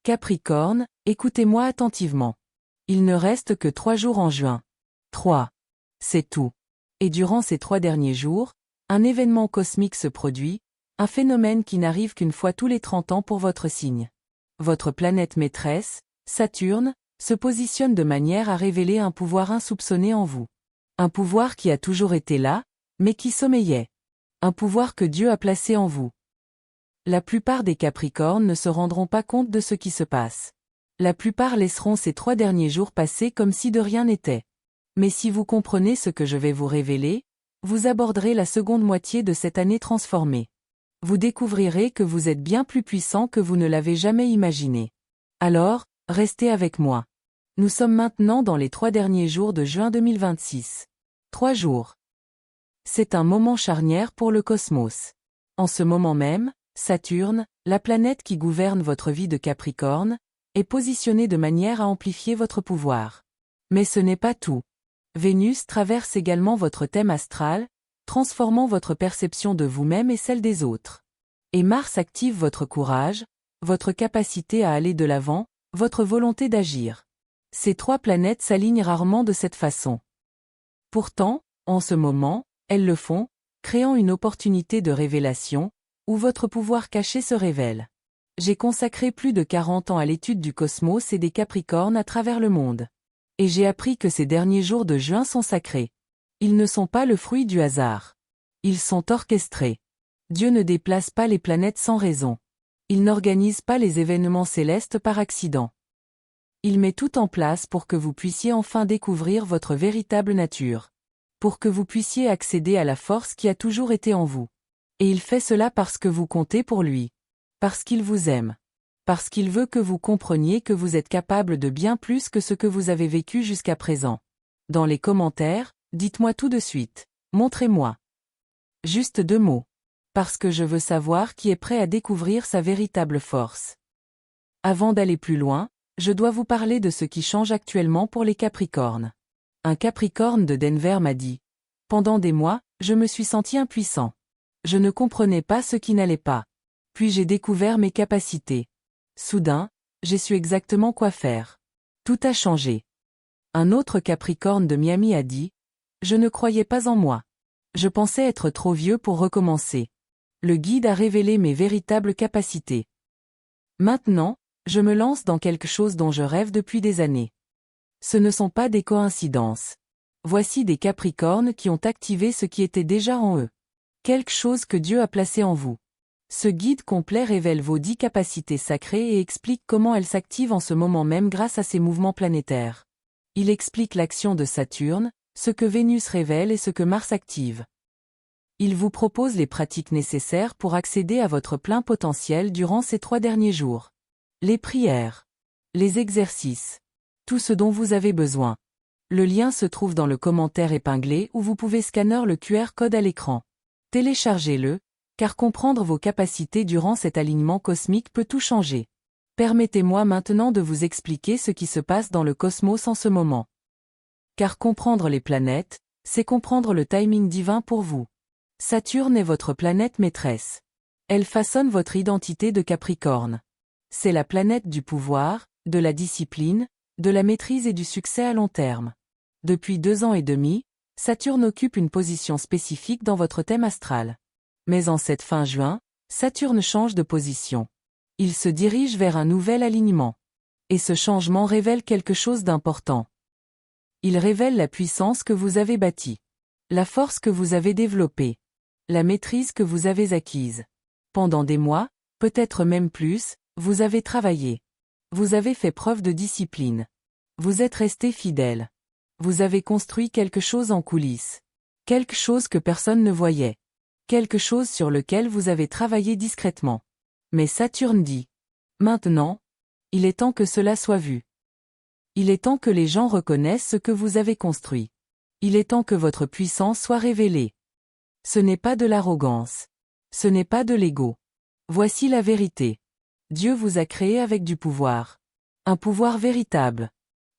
Capricorne, écoutez-moi attentivement. Il ne reste que 3 jours en juin. 3. C'est tout. Et durant ces 3 derniers jours, un événement cosmique se produit, un phénomène qui n'arrive qu'une fois tous les 30 ans pour votre signe. Votre planète maîtresse, Saturne, se positionne de manière à révéler un pouvoir insoupçonné en vous. Un pouvoir qui a toujours été là, mais qui sommeillait. Un pouvoir que Dieu a placé en vous. La plupart des Capricornes ne se rendront pas compte de ce qui se passe. La plupart laisseront ces 3 derniers jours passer comme si de rien n'était. Mais si vous comprenez ce que je vais vous révéler, vous aborderez la seconde moitié de cette année transformée. Vous découvrirez que vous êtes bien plus puissant que vous ne l'avez jamais imaginé. Alors, restez avec moi. Nous sommes maintenant dans les 3 derniers jours de juin 2026. 3 jours. C'est un moment charnière pour le cosmos. En ce moment même, Saturne, la planète qui gouverne votre vie de Capricorne, est positionnée de manière à amplifier votre pouvoir. Mais ce n'est pas tout. Vénus traverse également votre thème astral, transformant votre perception de vous-même et celle des autres. Et Mars active votre courage, votre capacité à aller de l'avant, votre volonté d'agir. Ces 3 planètes s'alignent rarement de cette façon. Pourtant, en ce moment, elles le font, créant une opportunité de révélation, où votre pouvoir caché se révèle. J'ai consacré plus de 40 ans à l'étude du cosmos et des Capricornes à travers le monde. Et j'ai appris que ces derniers jours de juin sont sacrés. Ils ne sont pas le fruit du hasard. Ils sont orchestrés. Dieu ne déplace pas les planètes sans raison. Il n'organise pas les événements célestes par accident. Il met tout en place pour que vous puissiez enfin découvrir votre véritable nature. Pour que vous puissiez accéder à la force qui a toujours été en vous. Et il fait cela parce que vous comptez pour lui. Parce qu'il vous aime. Parce qu'il veut que vous compreniez que vous êtes capable de bien plus que ce que vous avez vécu jusqu'à présent. Dans les commentaires, dites-moi tout de suite. Montrez-moi. Juste 2 mots. Parce que je veux savoir qui est prêt à découvrir sa véritable force. Avant d'aller plus loin, je dois vous parler de ce qui change actuellement pour les Capricornes. Un Capricorne de Denver m'a dit. Pendant des mois, je me suis senti impuissant. Je ne comprenais pas ce qui n'allait pas. Puis j'ai découvert mes capacités. Soudain, j'ai su exactement quoi faire. Tout a changé. Un autre Capricorne de Miami a dit « Je ne croyais pas en moi. Je pensais être trop vieux pour recommencer. Le guide a révélé mes véritables capacités. Maintenant, je me lance dans quelque chose dont je rêve depuis des années. Ce ne sont pas des coïncidences. Voici des Capricornes qui ont activé ce qui était déjà en eux. Quelque chose que Dieu a placé en vous. Ce guide complet révèle vos 10 capacités sacrées et explique comment elles s'activent en ce moment même grâce à ces mouvements planétaires. Il explique l'action de Saturne, ce que Vénus révèle et ce que Mars active. Il vous propose les pratiques nécessaires pour accéder à votre plein potentiel durant ces 3 derniers jours. Les prières. Les exercices. Tout ce dont vous avez besoin. Le lien se trouve dans le commentaire épinglé où vous pouvez scanner le QR code à l'écran. Téléchargez-le, car comprendre vos capacités durant cet alignement cosmique peut tout changer. Permettez-moi maintenant de vous expliquer ce qui se passe dans le cosmos en ce moment. Car comprendre les planètes, c'est comprendre le timing divin pour vous. Saturne est votre planète maîtresse. Elle façonne votre identité de Capricorne. C'est la planète du pouvoir, de la discipline, de la maîtrise et du succès à long terme. Depuis 2 ans et demi, Saturne occupe une position spécifique dans votre thème astral. Mais en cette fin juin, Saturne change de position. Il se dirige vers un nouvel alignement. Et ce changement révèle quelque chose d'important. Il révèle la puissance que vous avez bâtie. La force que vous avez développée. La maîtrise que vous avez acquise. Pendant des mois, peut-être même plus, vous avez travaillé. Vous avez fait preuve de discipline. Vous êtes resté fidèle. Vous avez construit quelque chose en coulisses. Quelque chose que personne ne voyait. Quelque chose sur lequel vous avez travaillé discrètement. Mais Saturne dit. Maintenant, il est temps que cela soit vu. Il est temps que les gens reconnaissent ce que vous avez construit. Il est temps que votre puissance soit révélée. Ce n'est pas de l'arrogance. Ce n'est pas de l'ego. Voici la vérité. Dieu vous a créé avec du pouvoir. Un pouvoir véritable.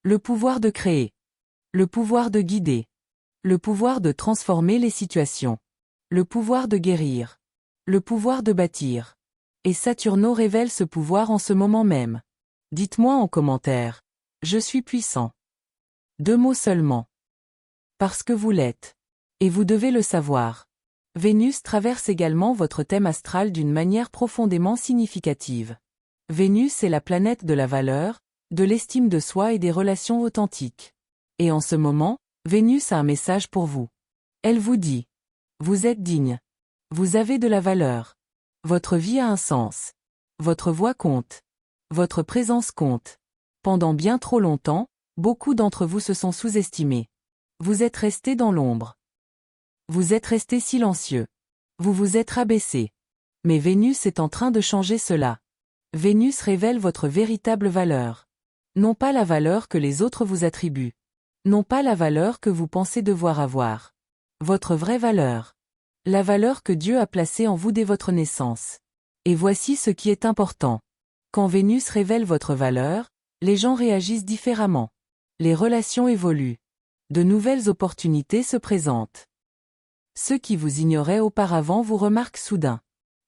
Le pouvoir de créer. Le pouvoir de guider. Le pouvoir de transformer les situations. Le pouvoir de guérir. Le pouvoir de bâtir. Et Saturno révèle ce pouvoir en ce moment même. Dites-moi en commentaire. Je suis puissant. 2 mots seulement. Parce que vous l'êtes. Et vous devez le savoir. Vénus traverse également votre thème astral d'une manière profondément significative. Vénus est la planète de la valeur, de l'estime de soi et des relations authentiques. Et en ce moment, Vénus a un message pour vous. Elle vous dit. Vous êtes digne. Vous avez de la valeur. Votre vie a un sens. Votre voix compte. Votre présence compte. Pendant bien trop longtemps, beaucoup d'entre vous se sont sous-estimés. Vous êtes restés dans l'ombre. Vous êtes restés silencieux. Vous vous êtes rabaissés. Mais Vénus est en train de changer cela. Vénus révèle votre véritable valeur. Non pas la valeur que les autres vous attribuent. Non pas la valeur que vous pensez devoir avoir. Votre vraie valeur. La valeur que Dieu a placée en vous dès votre naissance. Et voici ce qui est important. Quand Vénus révèle votre valeur, les gens réagissent différemment. Les relations évoluent. De nouvelles opportunités se présentent. Ceux qui vous ignoraient auparavant vous remarquent soudain.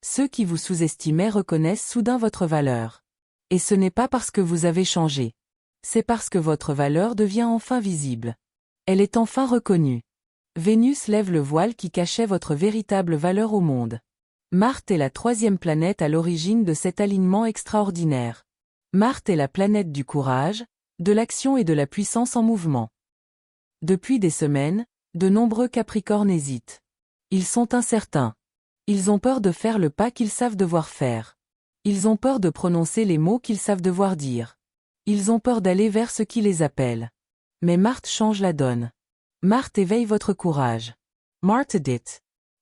Ceux qui vous sous-estimaient reconnaissent soudain votre valeur. Et ce n'est pas parce que vous avez changé. C'est parce que votre valeur devient enfin visible. Elle est enfin reconnue. Vénus lève le voile qui cachait votre véritable valeur au monde. Marthe est la 3e planète à l'origine de cet alignement extraordinaire. Marthe est la planète du courage, de l'action et de la puissance en mouvement. Depuis des semaines, de nombreux Capricornes hésitent. Ils sont incertains. Ils ont peur de faire le pas qu'ils savent devoir faire. Ils ont peur de prononcer les mots qu'ils savent devoir dire. Ils ont peur d'aller vers ce qui les appelle. Mais Marthe change la donne. Marthe éveille votre courage. Marthe dit.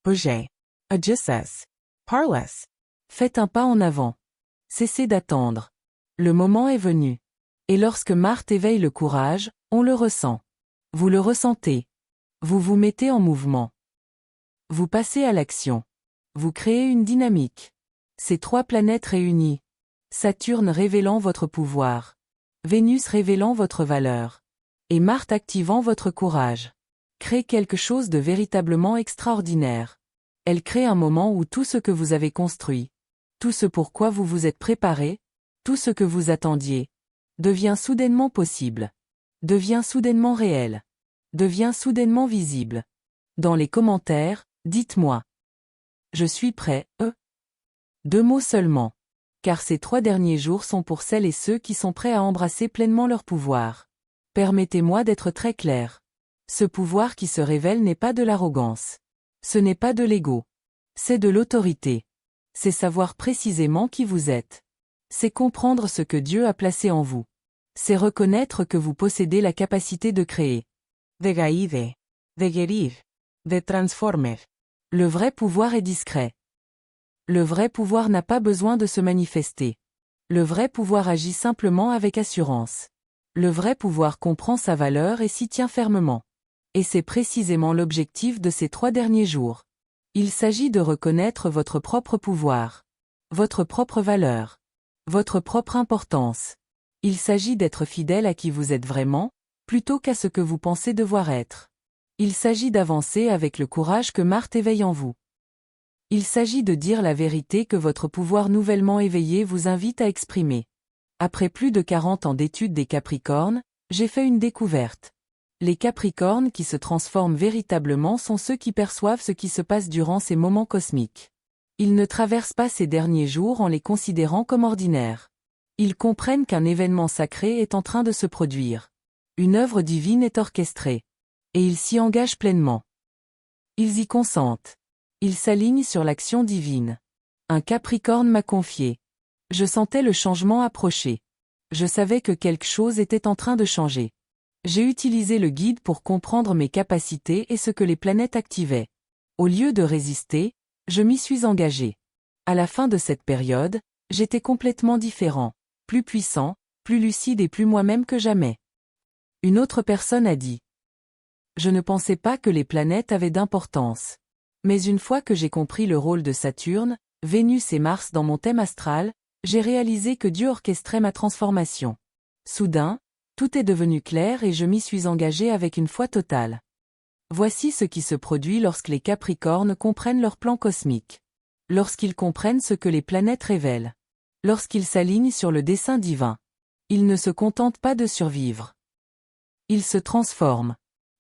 Bougez. Agissez. Parlez. Faites un pas en avant. Cessez d'attendre. Le moment est venu. Et lorsque Marthe éveille le courage, on le ressent. Vous le ressentez. Vous vous mettez en mouvement. Vous passez à l'action. Vous créez une dynamique. Ces 3 planètes réunies. Saturne révélant votre pouvoir. Vénus révélant votre valeur. Et Marthe activant votre courage. Crée quelque chose de véritablement extraordinaire. Elle crée un moment où tout ce que vous avez construit, tout ce pour quoi vous vous êtes préparé, tout ce que vous attendiez, devient soudainement possible. Devient soudainement réel. Devient soudainement visible. Dans les commentaires, dites-moi. Je suis prêt, 2 mots seulement. Car ces 3 derniers jours sont pour celles et ceux qui sont prêts à embrasser pleinement leur pouvoir. Permettez-moi d'être très clair. Ce pouvoir qui se révèle n'est pas de l'arrogance. Ce n'est pas de l'ego. C'est de l'autorité. C'est savoir précisément qui vous êtes. C'est comprendre ce que Dieu a placé en vous. C'est reconnaître que vous possédez la capacité de créer. De guider. De guérir. De transformer. Le vrai pouvoir est discret. Le vrai pouvoir n'a pas besoin de se manifester. Le vrai pouvoir agit simplement avec assurance. Le vrai pouvoir comprend sa valeur et s'y tient fermement. Et c'est précisément l'objectif de ces 3 derniers jours. Il s'agit de reconnaître votre propre pouvoir. Votre propre valeur. Votre propre importance. Il s'agit d'être fidèle à qui vous êtes vraiment, plutôt qu'à ce que vous pensez devoir être. Il s'agit d'avancer avec le courage que Marthe éveille en vous. Il s'agit de dire la vérité que votre pouvoir nouvellement éveillé vous invite à exprimer. Après plus de 40 ans d'études des Capricornes, j'ai fait une découverte. Les Capricornes qui se transforment véritablement sont ceux qui perçoivent ce qui se passe durant ces moments cosmiques. Ils ne traversent pas ces derniers jours en les considérant comme ordinaires. Ils comprennent qu'un événement sacré est en train de se produire. Une œuvre divine est orchestrée. Et ils s'y engagent pleinement. Ils y consentent. Ils s'alignent sur l'action divine. Un Capricorne m'a confié. Je sentais le changement approcher. Je savais que quelque chose était en train de changer. J'ai utilisé le guide pour comprendre mes capacités et ce que les planètes activaient. Au lieu de résister, je m'y suis engagé. À la fin de cette période, j'étais complètement différent, plus puissant, plus lucide et plus moi-même que jamais. Une autre personne a dit. Je ne pensais pas que les planètes avaient d'importance. Mais une fois que j'ai compris le rôle de Saturne, Vénus et Mars dans mon thème astral, j'ai réalisé que Dieu orchestrait ma transformation. Soudain, tout est devenu clair et je m'y suis engagé avec une foi totale. Voici ce qui se produit lorsque les Capricornes comprennent leur plan cosmique. Lorsqu'ils comprennent ce que les planètes révèlent. Lorsqu'ils s'alignent sur le dessein divin. Il ne se contente pas de survivre. Il se transforme.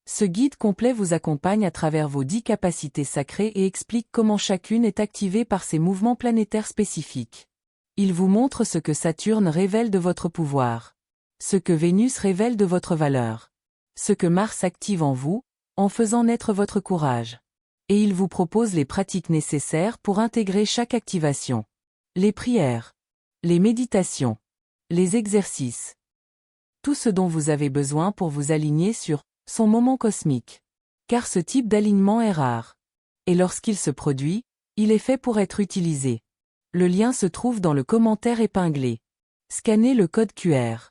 Ce guide complet vous accompagne à travers vos 10 capacités sacrées et explique comment chacune est activée par ses mouvements planétaires spécifiques. Il vous montre ce que Saturne révèle de votre pouvoir. Ce que Vénus révèle de votre valeur. Ce que Mars active en vous, en faisant naître votre courage. Et il vous propose les pratiques nécessaires pour intégrer chaque activation. Les prières. Les méditations. Les exercices. Tout ce dont vous avez besoin pour vous aligner sur son moment cosmique. Car ce type d'alignement est rare. Et lorsqu'il se produit, il est fait pour être utilisé. Le lien se trouve dans le commentaire épinglé. Scannez le code QR.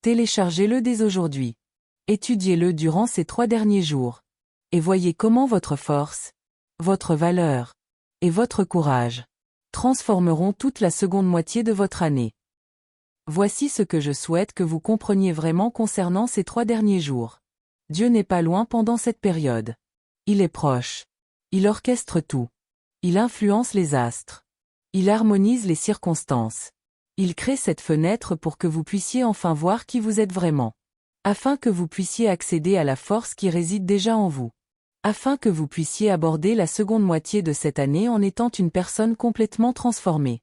Téléchargez-le dès aujourd'hui. Étudiez-le durant ces 3 derniers jours. Et voyez comment votre force, votre valeur et votre courage transformeront toute la seconde moitié de votre année. Voici ce que je souhaite que vous compreniez vraiment concernant ces 3 derniers jours. Dieu n'est pas loin pendant cette période. Il est proche. Il orchestre tout. Il influence les astres. Il harmonise les circonstances. Il crée cette fenêtre pour que vous puissiez enfin voir qui vous êtes vraiment. Afin que vous puissiez accéder à la force qui réside déjà en vous. Afin que vous puissiez aborder la seconde moitié de cette année en étant une personne complètement transformée.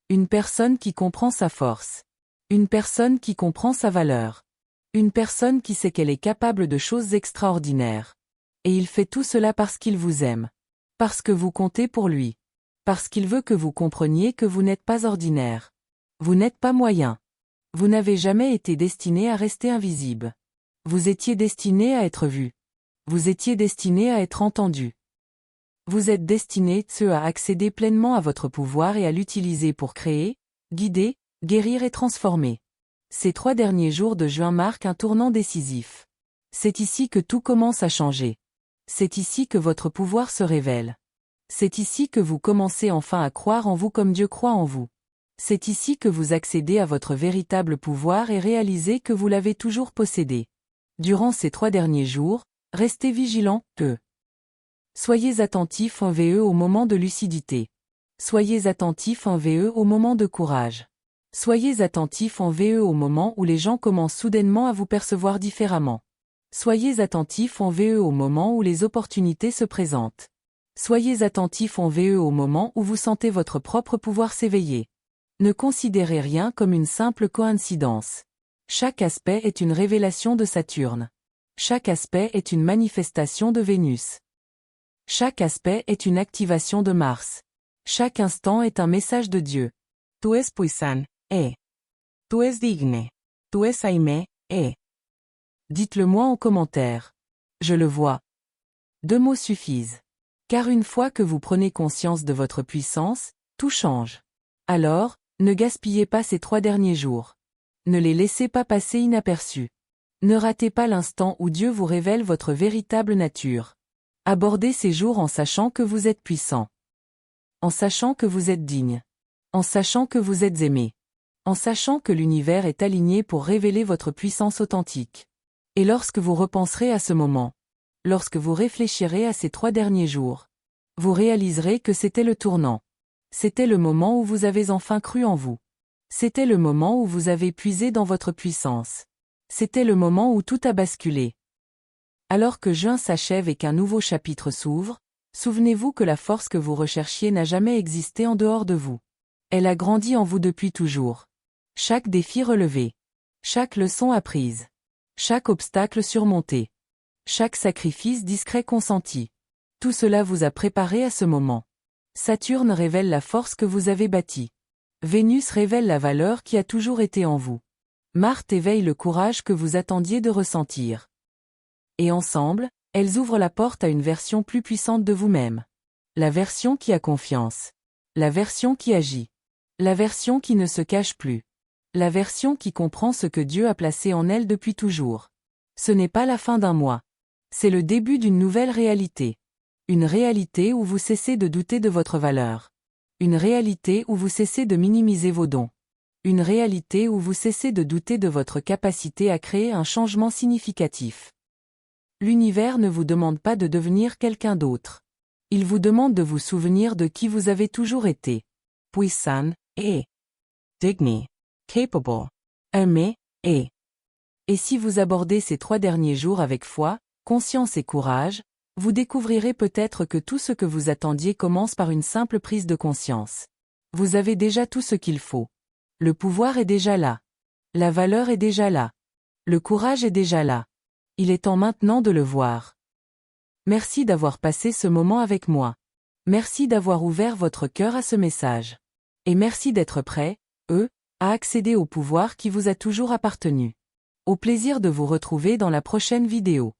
Une personne qui comprend sa force. Une personne qui comprend sa valeur. Une personne qui sait qu'elle est capable de choses extraordinaires. Et il fait tout cela parce qu'il vous aime. Parce que vous comptez pour lui. Parce qu'il veut que vous compreniez que vous n'êtes pas ordinaire. Vous n'êtes pas moyen. Vous n'avez jamais été destiné à rester invisible. Vous étiez destiné à être vu. Vous étiez destiné à être entendu. Vous êtes destiné, à accéder pleinement à votre pouvoir et à l'utiliser pour créer, guider, guérir et transformer. Ces 3 derniers jours de juin marquent un tournant décisif. C'est ici que tout commence à changer. C'est ici que votre pouvoir se révèle. C'est ici que vous commencez enfin à croire en vous comme Dieu croit en vous. C'est ici que vous accédez à votre véritable pouvoir et réalisez que vous l'avez toujours possédé. Durant ces 3 derniers jours, restez vigilants, Soyez attentifs en VE au moment de lucidité. Soyez attentifs en VE au moment de courage. Soyez attentifs en VE au moment où les gens commencent soudainement à vous percevoir différemment. Soyez attentifs en VE au moment où les opportunités se présentent. Soyez attentifs en VE au moment où vous sentez votre propre pouvoir s'éveiller. Ne considérez rien comme une simple coïncidence. Chaque aspect est une révélation de Saturne. Chaque aspect est une manifestation de Vénus. Chaque aspect est une activation de Mars. Chaque instant est un message de Dieu. Tu es puissant, Tu es digne. Tu es aimé, Dites-le-moi en commentaire. Je le vois. 2 mots suffisent. Car une fois que vous prenez conscience de votre puissance, tout change. Alors, ne gaspillez pas ces 3 derniers jours. Ne les laissez pas passer inaperçus. Ne ratez pas l'instant où Dieu vous révèle votre véritable nature. Abordez ces jours en sachant que vous êtes puissant. En sachant que vous êtes digne. En sachant que vous êtes aimé. En sachant que l'univers est aligné pour révéler votre puissance authentique. Et lorsque vous repenserez à ce moment, lorsque vous réfléchirez à ces 3 derniers jours, vous réaliserez que c'était le tournant. C'était le moment où vous avez enfin cru en vous. C'était le moment où vous avez puisé dans votre puissance. C'était le moment où tout a basculé. Alors que juin s'achève et qu'un nouveau chapitre s'ouvre, souvenez-vous que la force que vous recherchiez n'a jamais existé en dehors de vous. Elle a grandi en vous depuis toujours. Chaque défi relevé. Chaque leçon apprise. Chaque obstacle surmonté. Chaque sacrifice discret consenti. Tout cela vous a préparé à ce moment. Saturne révèle la force que vous avez bâtie. Vénus révèle la valeur qui a toujours été en vous. Marte éveille le courage que vous attendiez de ressentir. Et ensemble, elles ouvrent la porte à une version plus puissante de vous-même. La version qui a confiance. La version qui agit. La version qui ne se cache plus. La version qui comprend ce que Dieu a placé en elle depuis toujours. Ce n'est pas la fin d'un mois. C'est le début d'une nouvelle réalité. Une réalité où vous cessez de douter de votre valeur. Une réalité où vous cessez de minimiser vos dons. Une réalité où vous cessez de douter de votre capacité à créer un changement significatif. L'univers ne vous demande pas de devenir quelqu'un d'autre. Il vous demande de vous souvenir de qui vous avez toujours été. Puissant, digne, capable, Mais, et si vous abordez ces 3 derniers jours avec foi, conscience et courage, vous découvrirez peut-être que tout ce que vous attendiez commence par une simple prise de conscience. Vous avez déjà tout ce qu'il faut. Le pouvoir est déjà là. La valeur est déjà là. Le courage est déjà là. Il est temps maintenant de le voir. Merci d'avoir passé ce moment avec moi. Merci d'avoir ouvert votre cœur à ce message. Et merci d'être prêt, à accéder au pouvoir qui vous a toujours appartenu. Au plaisir de vous retrouver dans la prochaine vidéo.